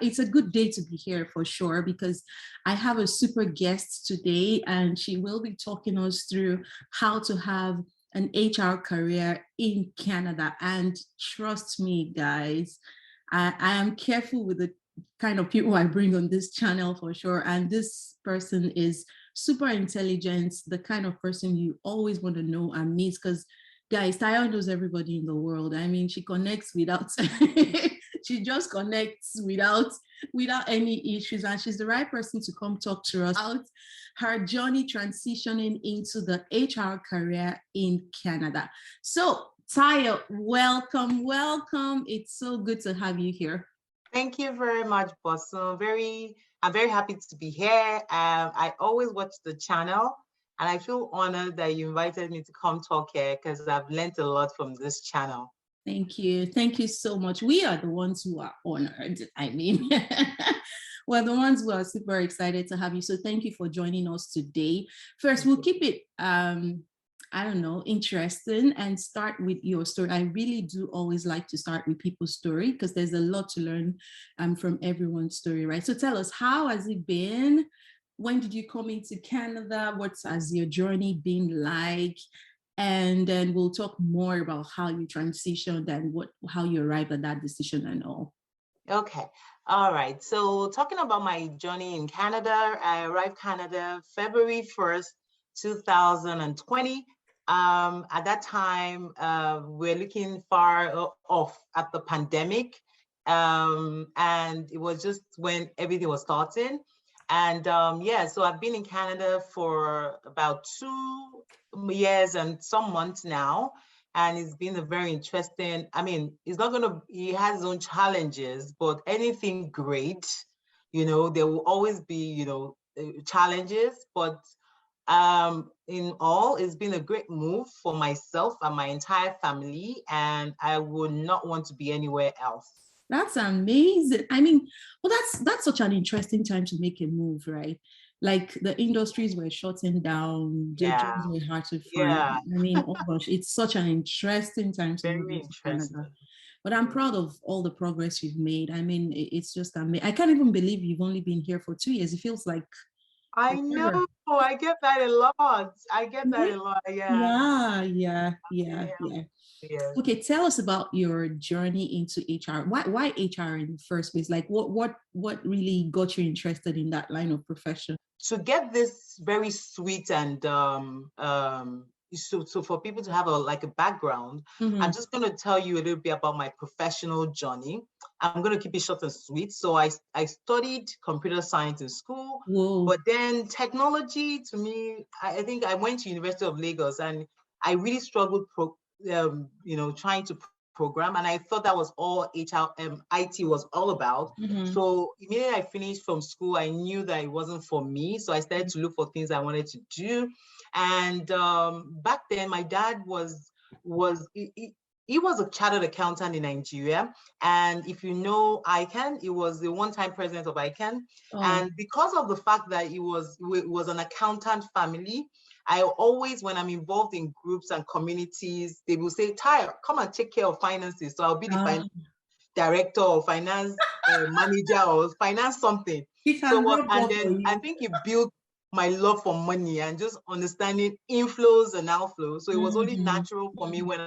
It's a good day to be here for sure, because I have a super guest today and she will be talking us through how to have an HR career in Canada. And trust me, guys, I am careful with the kind of people I bring on this channel for sure. And this person is super intelligent, the kind of person you always want to know and meet, because guys, Tayo knows everybody in the world. I mean, she connects without she just connects without any issues, and she's the right person to come talk to us about her journey transitioning into the HR career in Canada. So Tayo, welcome. It's so good to have you here. Thank you very much, Bosso. I'm very happy to be here. I always watch the channel, and I feel honored that you invited me to come talk here because I've learned a lot from this channel. Thank you. Thank you so much. We are the ones who are honored. I mean, we're the ones who are super excited to have you. So thank you for joining us today. First, we'll keep it, I don't know, interesting and start with your story. I really do always like to start with people's story because there's a lot to learn from everyone's story, right? So tell us, how has it been? When did you come into Canada? What has your journey been like? And then we'll talk more about how you transitioned and how you arrived at that decision and all. Okay. All right. So talking about my journey in Canada, I arrived Canada February 1st, 2020. At that time, we're looking far off at the pandemic. And it was just when everything was starting. And yeah, so I've been in Canada for about 2 years and some months now. And it's been a very interesting, I mean, it has its own challenges, but anything great, there will always be, challenges, but in all, it's been a great move for myself and my entire family, and I would not want to be anywhere else. That's amazing. I mean, well, that's such an interesting time to make a move, right? Like the industries were shutting down, the jobs were hard to find. Yeah. I mean, oh gosh, it's such an interesting time to move into Canada. But I'm proud of all the progress you've made. I mean, it's just amazing. I can't even believe you've only been here for 2 years. It feels like I know. I get that a lot. Yeah. Yeah. Okay, tell us about your journey into HR. Why HR in the first place? Like, what really got you interested in that line of profession? To get this very sweet and so for people to have a background, I'm just going to tell you a little bit about my professional journey. I'm going to keep it short and sweet. So I studied computer science in school. Whoa. But then technology, to me, I think I went to University of Lagos and I really struggled trying to program, and I thought that was all IT was all about. So immediately I finished from school, I knew that it wasn't for me. So I started to look for things I wanted to do. And back then, my dad he was a chartered accountant in Nigeria. And if you know ICANN, he was the one-time president of ICANN. Oh. And because of the fact that it was an accountant family, I always, when I'm involved in groups and communities, they will say, Tyre, come and take care of finances. So I'll be the finance director or finance manager or finance something. And then I think it built my love for money and just understanding inflows and outflows. So it was only natural for me when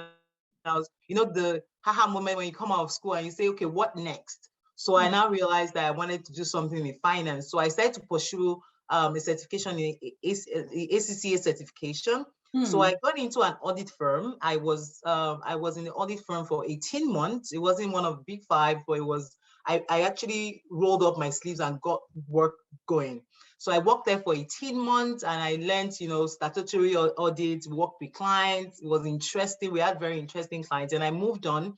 I was, the haha moment when you come out of school and you say, okay, what next? So I now realized that I wanted to do something in finance. So I started to pursue a certification in ACCA certification. So I got into an audit firm. I was in the audit firm for 18 months. It wasn't one of the big five, but it was, I actually rolled up my sleeves and got work going. So I worked there for 18 months and I learned, statutory audits, worked with clients. It was interesting. We had very interesting clients, and I moved on.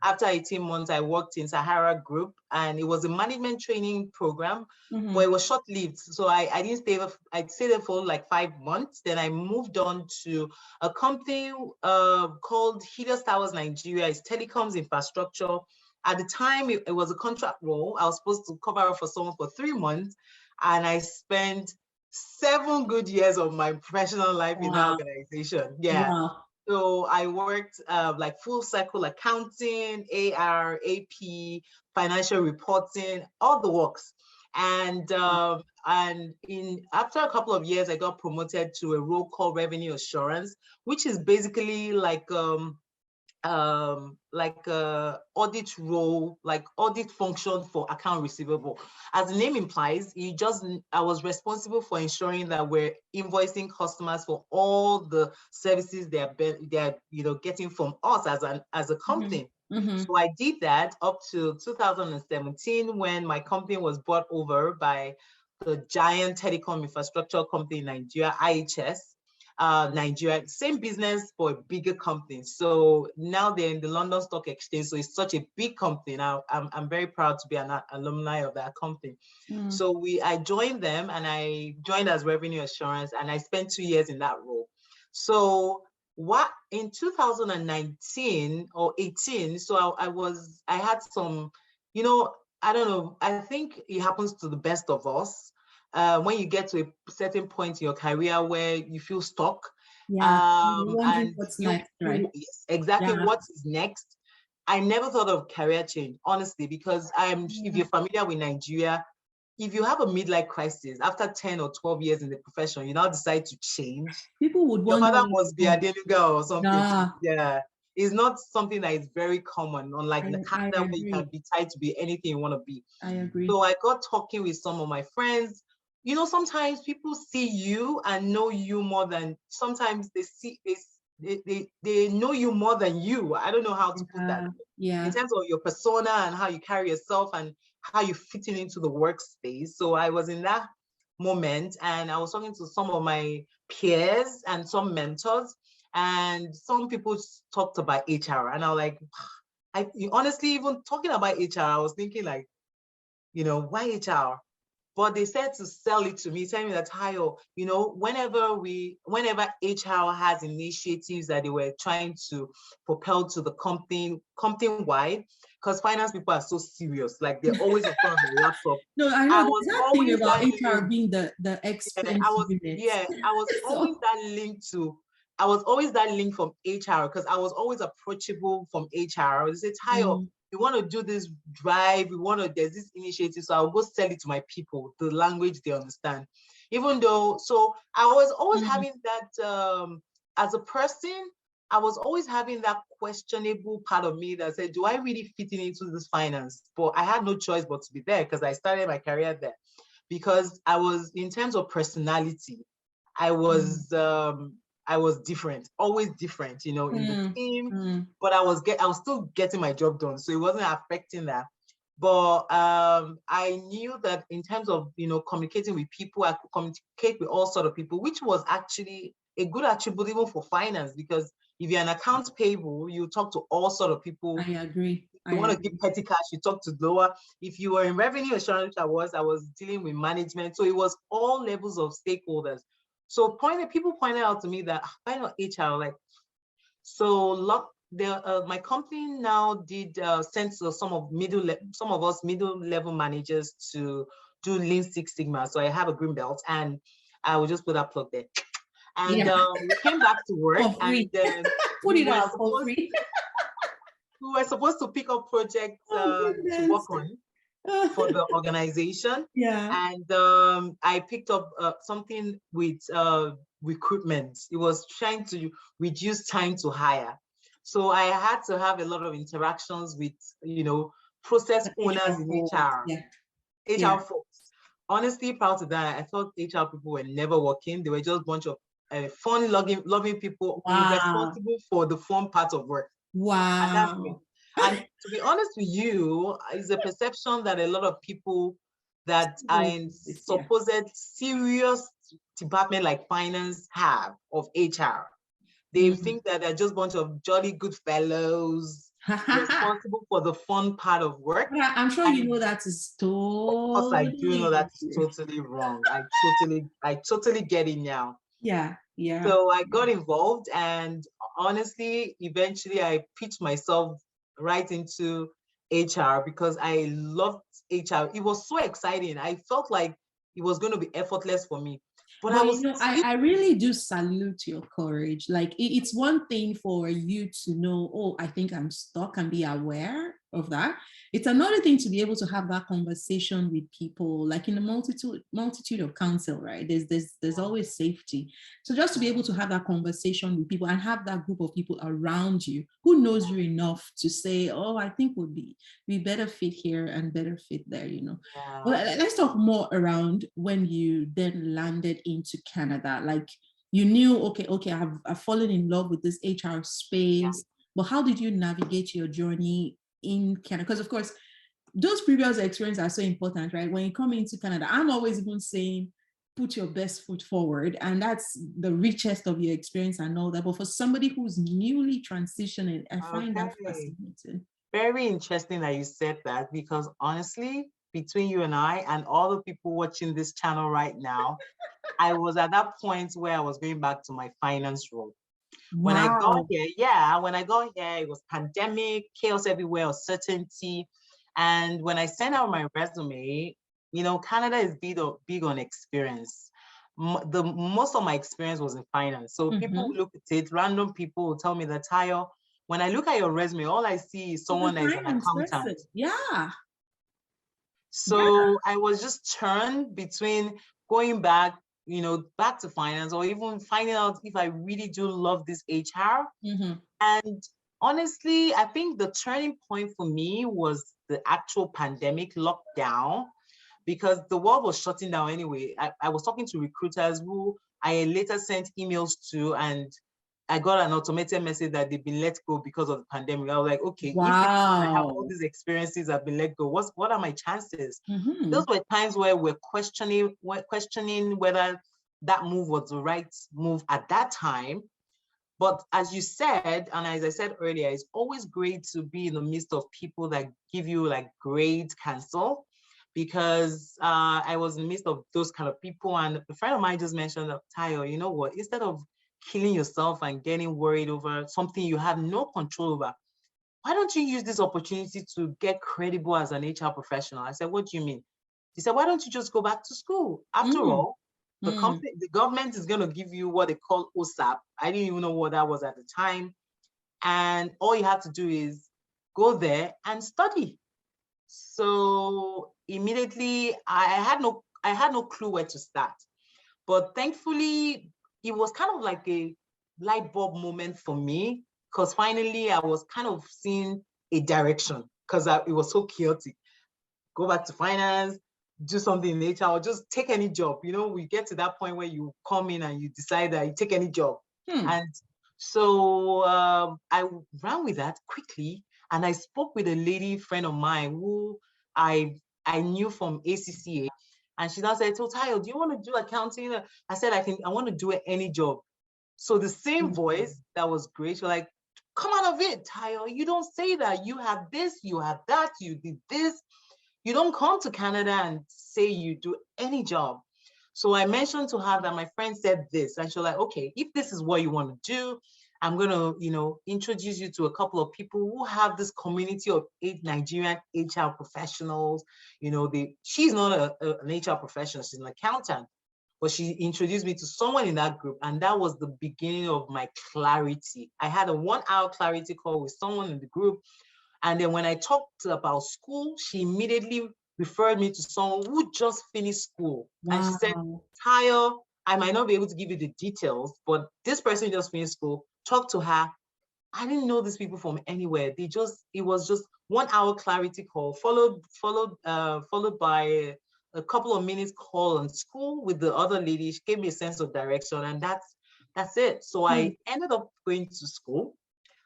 After 18 months, I worked in Sahara Group, and it was a management training program, but it was short-lived. So I didn't stay there. I stayed there for like 5 months. Then I moved on to a company called Helios Towers Nigeria. It's telecoms infrastructure. At the time, it was a contract role. I was supposed to cover for someone for 3 months, and I spent 7 good years of my professional life in that organization. Yeah. Wow. So I worked like full cycle accounting, AR, AP, financial reporting, all the works. And after a couple of years, I got promoted to a role called revenue assurance, which is basically like a audit role, like audit function for account receivable. As the name implies, I was responsible for ensuring that we're invoicing customers for all the services they're getting from us as a company. So I did that up to 2017 when my company was bought over by the giant telecom infrastructure company in Nigeria, IHS. Nigeria, same business for a bigger company. So now they're in the London Stock Exchange. So it's such a big company. Now I'm very proud to be an alumni of that company. So I joined them, and I joined as revenue assurance, and I spent 2 years in that role. So in 2019 or 18, so I had some, I don't know, I think it happens to the best of us. When you get to a certain point in your career where you feel stuck, wondering what's next, right? Yes, exactly. What is next? I never thought of career change, honestly, because if you're familiar with Nigeria, if you have a midlife crisis after 10 or 12 years in the profession, you now decide to change. People would Your wonder. father must be a denuga or something. Yeah. It's not something that is very common, unlike Canada, where you can be tied to be anything you want to be. I agree. So I got talking with some of my friends. Sometimes people see you and know you more than, sometimes they know you more than you. I don't know how to put that. In terms of your persona and how you carry yourself and how you fit into the workspace. So I was in that moment, and I was talking to some of my peers and some mentors, and some people talked about HR, and I was like, honestly, even talking about HR, I was thinking like, why HR? But they said to sell it to me, telling me that, Tayo, whenever HR has initiatives that they were trying to propel to the company-wide, because finance people are so serious, like they're always in front of the laptop. No, I know there's that thing about HR being the expense unit. I was always that link from HR, because I was always approachable from HR. I would say, Tayo, we want to do this drive, there's this initiative, so I'll go sell it to my people, the language they understand. Even though, so I was always having that, as a person, I was always having that questionable part of me that said, do I really fit into this finance? But I had no choice but to be there, because I started my career there. Because I was, in terms of personality, I was different, always different, in the team, but I was still getting my job done. So it wasn't affecting that. But I knew that in terms of, communicating with people, I could communicate with all sorts of people, which was actually a good attribute even for finance, because if you're an accounts payable, you talk to all sorts of people. I agree. If you want to give petty cash, you talk to lower. If you were in revenue assurance, I was dealing with management. So it was all levels of stakeholders. So people pointed out to me that, why not HR? Like, so my company now did send some of us middle-level managers to do Lean Six Sigma. So I have a green belt, and I will just put that plug there. And we came back to work, and then put it out for free. We were supposed to pick up projects to work on for the organization. Yeah. And I picked up something with recruitment. It was trying to reduce time to hire. So I had to have a lot of interactions with, process owners in HR. HR folks. Honestly, proud of that. I thought HR people were never working. They were just a bunch of fun, loving people responsible for the fun part of work. Wow. And that's me. And to be honest with you, it's a perception that a lot of people that are in supposed serious department like finance have of HR. They think that they're just a bunch of jolly good fellows responsible for the fun part of work. I'm sure you know that is totally. Of course, I do know that's totally wrong. I totally get it now. Yeah. So I got involved, and honestly, eventually I pitched myself right into HR because I loved HR. It was so exciting. I felt like it was going to be effortless for me. But I But was I really do salute your courage. Like it's one thing for you to know, oh, I think I'm stuck and be aware of that. It's another thing to be able to have that conversation with people, like in a multitude of counsel, right? There's always safety. So just to be able to have that conversation with people and have that group of people around you who knows you enough to say, oh, I think would be better fit here and better fit there, yeah. Well, let's talk more around when you then landed into Canada. Like you knew, okay, I've fallen in love with this HR space, but how did you navigate your journey in Canada? Because of course, those previous experiences are so important, right? When you come into Canada, I'm always even saying, put your best foot forward, and that's the richest of your experience and all that. But for somebody who's newly transitioning, I find that Okay. fascinating. Very interesting that you said that, because honestly, between you and I and all the people watching this channel right now, I was at that point where I was going back to my finance role. When I got Wow. here, yeah, when I got here, it was pandemic, chaos everywhere, uncertainty. And when I sent out my resume, Canada is big on experience. Most of my experience was in finance. So people Mm-hmm. will look at it, random people will tell me that, Tayo, when I look at your resume, all I see is It's a someone that is an finance accountant. person. Yeah. Yeah. So I was just turned between going back, back to finance, or even finding out if I really do love this HR. Mm-hmm. And honestly, I think the turning point for me was the actual pandemic lockdown, because the world was shutting down anyway. I was talking to recruiters who I later sent emails to, and I got an automated message that they've been let go because of the pandemic. I was like, okay, if because I have all Wow. these experiences, I've been let go, what are my chances? Mm-hmm. Those were times where we're questioning whether that move was the right move at that time. But as you said, and as I said earlier, it's always great to be in the midst of people that give you like great counsel, because I was in the midst of those kind of people. And a friend of mine just mentioned that, Tayo, you know what? Instead of killing yourself and getting worried over something you have no control over, why don't you use this opportunity to get credible as an HR professional? I said, what do you mean? He said, why don't you just go back to school? After Mm. all, Mm. the government is going to give you what they call OSAP. I didn't even know what that was at the time. And all you have to do is go there and study. So immediately I had no clue where to start. But thankfully, it was kind of like a light bulb moment for me, because finally I was kind of seeing a direction, because it was so chaotic. Go back to finance, do something in HR, or just take any job. We get to that point where you come in and you decide that you take any job. Hmm. And so I ran with that quickly, and I spoke with a lady friend of mine who I knew from ACCA, and she now said, "So Tayo, do you want to do accounting?" I said, I want to do any job." So the same voice that was great, you're like, "Come out of it, Tayo. You don't say that. You have this, you have that, you did this. You don't come to Canada and say you do any job." So I mentioned to her that my friend said this, and she's like, okay, if this is what you want to do, I'm going to, introduce you to a couple of people who have this community of 8 Nigerian HR professionals. She's not an HR professional, she's an accountant, but she introduced me to someone in that group. And that was the beginning of my clarity. I had a 1 hour clarity call with someone in the group. And then when I talked about school, she immediately referred me to someone who just finished school. And she said, Wow. Tayo, I might not be able to give you the details, but this person just finished school. Talk to her. I didn't know these people from anywhere. It was just 1 hour clarity call, followed by a couple of minutes call on school with the other lady. She gave me a sense of direction, and that's it. So Hmm. I ended up going to school.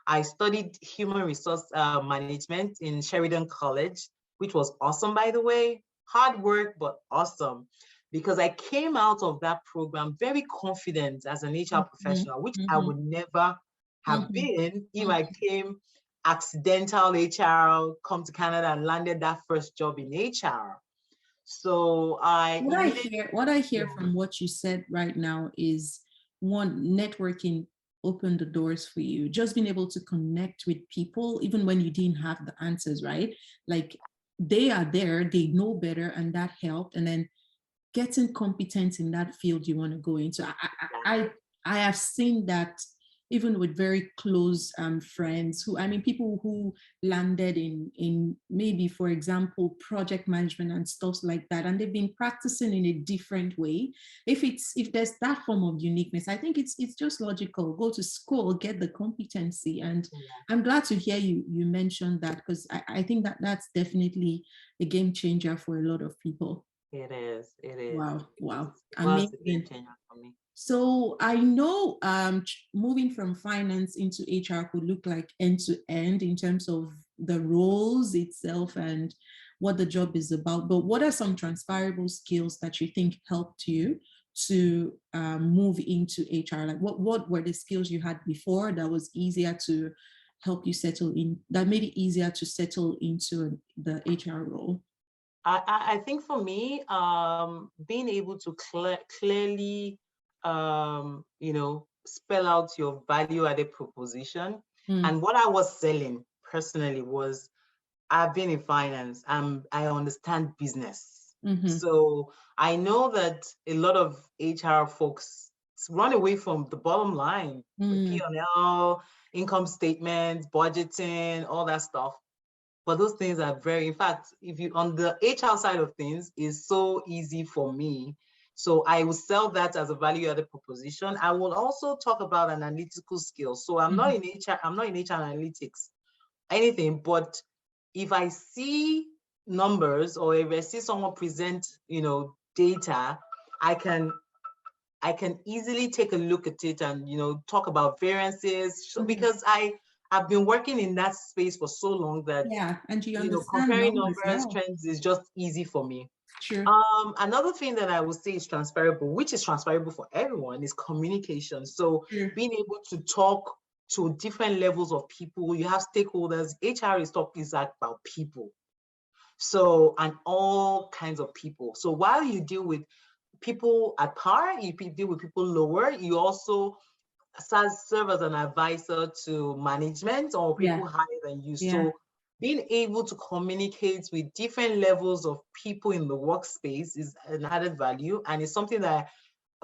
I studied human resource management in Sheridan College, which was awesome, by the way. Hard work, but awesome, because I came out of that program very confident as an HR Mm-hmm. professional, which I Mm-hmm. would never have Mm-hmm. been if I Mm-hmm. came accidental HR, come to Canada and landed that first job in HR. So I immediately, What I yeah, hear from what you said right now is one, networking opened the doors for you. Just being able to connect with people, even when you didn't have the answers, right? Like they are there, they know better, and that helped. And then getting competent in that field you want to go into. I have seen that even with very close friends who, I mean, people who landed in maybe, for example, project management and stuff like that, and they've been practicing in a different way. If there's that form of uniqueness, I think it's just logical. Go to school, get the competency, and I'm glad to hear you mentioned that, because I think that's definitely a game changer for a lot of people. It is. Wow, wow, It was a game amazing. changer for me. So I know moving from finance into HR could look like end to end in terms of the roles itself and what the job is about. But what are some transferable skills that you think helped you to move into HR? Like what were the skills you had before that was easier to help you settle in, that made it easier to settle into the HR role? I think for me, being able to clearly, spell out your value-added proposition. And what I was selling personally was, I've been in finance and I understand business. So I know that a lot of HR folks run away from the bottom line, P&L, income statements, budgeting, all that stuff. But those things are in fact, if you on the HR side of things, is so easy for me. So I will sell that as a value-added proposition. I will also talk about analytical skills. So I'm not in HR, I'm not in HR analytics, anything, but if I see numbers or if I see someone present, data, I can easily take a look at it and, talk about variances, because I've been working in that space for so long that, and you understand comparing numbers, numbers, trends is just easy for me. Sure. Another thing that I would say is transferable, which is transferable for everyone, is communication. So being able to talk to different levels of people, you have stakeholders. HR is about people. So, and all kinds of people. So while you deal with people at par, you deal with people lower, you also serve as an advisor to management or people higher than you. So being able to communicate with different levels of people in the workspace is an added value. And it's something that,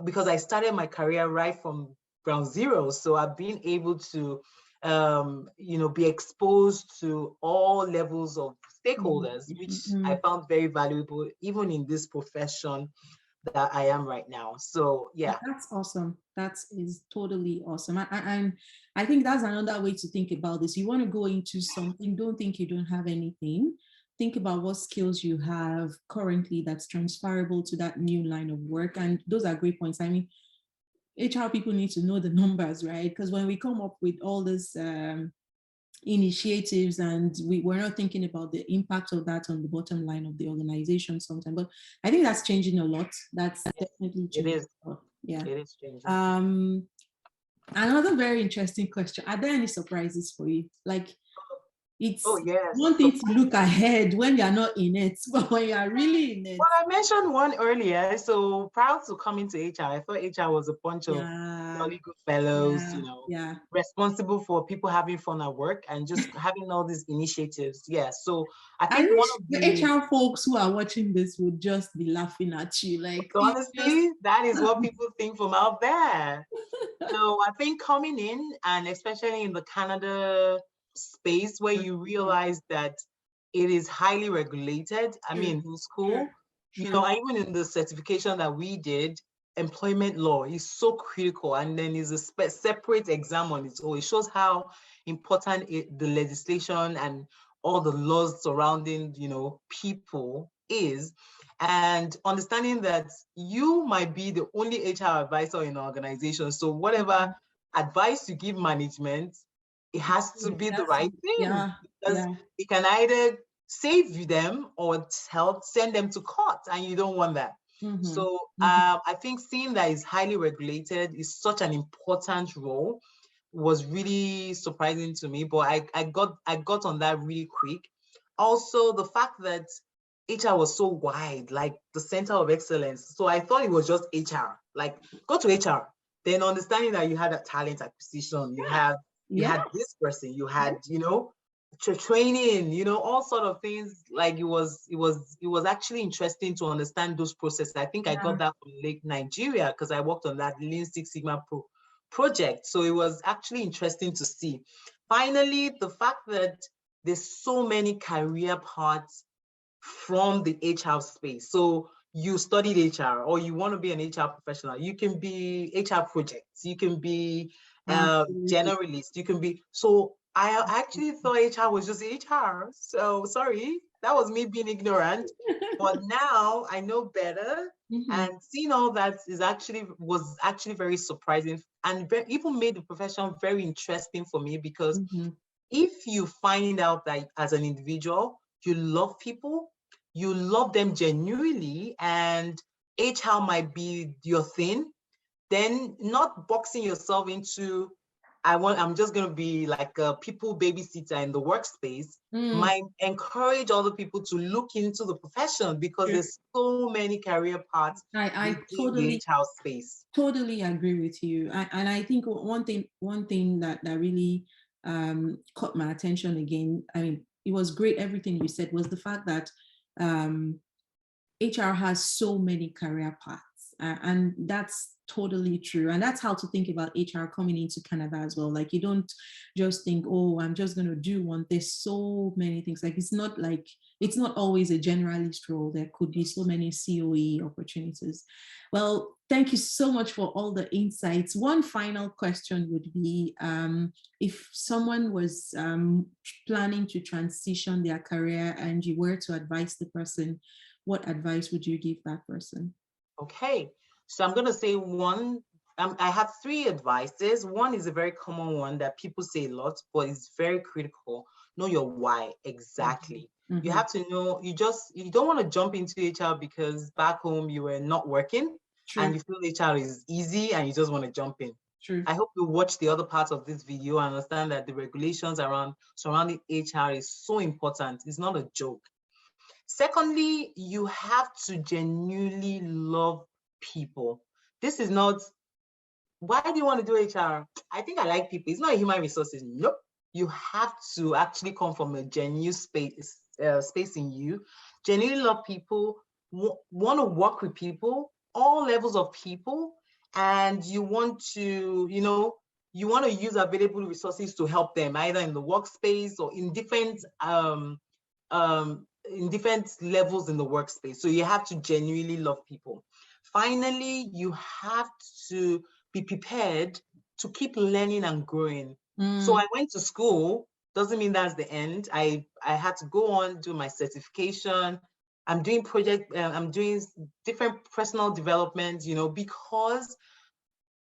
because I started my career right from ground zero, so I've been able to be exposed to all levels of stakeholders, which I found very valuable, even in this profession that I am right now. So that's awesome. That is totally awesome. I think that's another way to think about this. You want to go into something, don't think you don't have anything. Think about what skills you have currently that's transferable to that new line of work. And those are great points. I mean, HR people need to know the numbers, right? Because when we come up with all this initiatives and we're not thinking about the impact of that on the bottom line of the organization sometimes, but I think that's changing a lot. That's definitely changing. It is. Yeah, it is changing. Another very interesting question: are there any surprises for you? Like, it's yes, one thing to look ahead when you're not in it, but when you're really in it. Well, I mentioned one earlier. So prior to coming to HR, I thought HR was a bunch of jolly good fellows, responsible for people having fun at work and just having all these initiatives. So I think one of the HR folks who are watching this would just be laughing at you. Like, honestly, that is what people think from out there. So I think coming in, and especially in the Canada space, where you realize that it is highly regulated. I mean, in school, even in the certification that we did, employment law is so critical, and then is a separate exam on its own. It shows how important the legislation and all the laws surrounding, people is. And understanding that you might be the only HR advisor in an organization. So whatever advice you give management, it has to be the right thing, because it can either save them or help send them to court, and you don't want that. So I think seeing that is highly regulated is such an important role was really surprising to me, but I got on that really quick. Also, the fact that HR was so wide, like the center of excellence. So I thought it was just HR, like go to HR, then understanding that you had a talent acquisition, you had this person, you had, training, all sort of things. Like it was actually interesting to understand those processes. I think I got that from Lake Nigeria because I worked on that Lean Six Sigma project. So it was actually interesting to see. Finally, the fact that there's so many career paths from the HR space. So you studied HR or you want to be an HR professional, you can be HR projects, you can be generalist, you can be. So I actually thought HR was just HR. So sorry, that was me being ignorant. But now I know better. And seeing all that was actually very surprising and even made the profession very interesting for me, because if you find out that as an individual, you love people, you love them genuinely, and HR might be your thing, then not boxing yourself into, I'm just going to be like a people babysitter in the workspace, might encourage other people to look into the profession, because there's so many career paths I within the HR space. Totally agree with you. And I think one thing that really caught my attention again, I mean, it was great, everything you said, was the fact that HR has so many career paths. And that's totally true. And that's how to think about HR coming into Canada as well. Like, you don't just think, oh, I'm just going to do one. There's so many things. Like, it's not always a generalist role. There could be so many COE opportunities. Well, thank you so much for all the insights. One final question would be, if someone was planning to transition their career and you were to advise the person, what advice would you give that person? Okay, so I'm going to say one. I have three advices. One is a very common one that people say a lot, but it's very critical. Know your why exactly. You have to know, you don't want to jump into HR because back home you were not working and you feel HR is easy and you just want to jump in. I hope you watch the other parts of this video and understand that the regulations surrounding HR is so important. It's not a joke. Secondly, you have to genuinely love people. This is not, why do you want to do HR? I think I like people. It's not human resources. Nope. You have to actually come from a genuine space in you. Genuinely love people, want to work with people, all levels of people, and you want to, you want to use available resources to help them, either in the workspace or in different levels in the workspace. So you have to genuinely love people. Finally, you have to be prepared to keep learning and growing. So I went to school, doesn't mean that's the end. I had to go on, do my certification. I'm doing I'm doing different personal development, because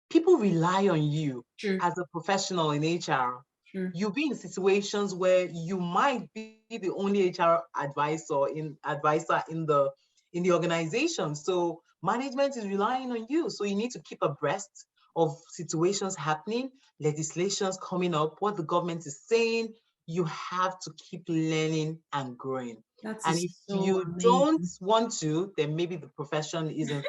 people rely on you as a professional in HR. You'll be in situations where you might be the only HR advisor in the organization. So management is relying on you. So you need to keep abreast of situations happening, legislations coming up, what the government is saying. You have to keep learning and growing. And if you don't want to, then maybe the profession isn't.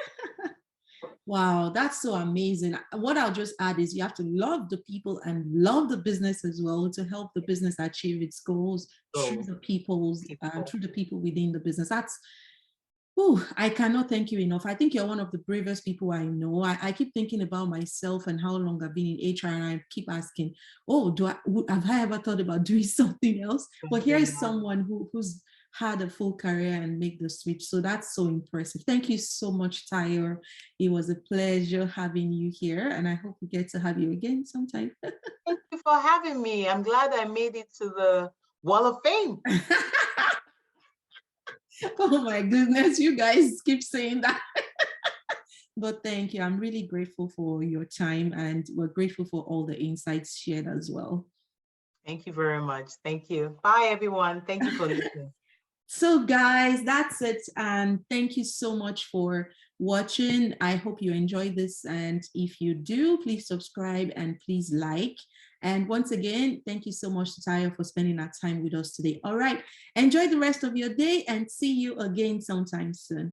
Wow, that's so amazing. What I'll just add is you have to love the people and love the business as well to help the business achieve its goals through the people within the business. That's, I cannot thank you enough. I think you're one of the bravest people I know. I keep thinking about myself and how long I've been in HR, and I keep asking, have I ever thought about doing something else? But here is someone who's had a full career and make the switch. So that's so impressive. Thank you so much, Tayo. It was a pleasure having you here, and I hope we get to have you again sometime. Thank you for having me. I'm glad I made it to the Wall of Fame. Oh my goodness, you guys keep saying that. But thank you. I'm really grateful for your time, and we're grateful for all the insights shared as well. Thank you very much. Thank you. Bye, everyone. Thank you for listening. So guys, that's it. And thank you so much for watching. I hope you enjoyed this. And if you do, please subscribe and please like. And once again, thank you so much to Tayo for spending that time with us today. All right, enjoy the rest of your day and see you again sometime soon.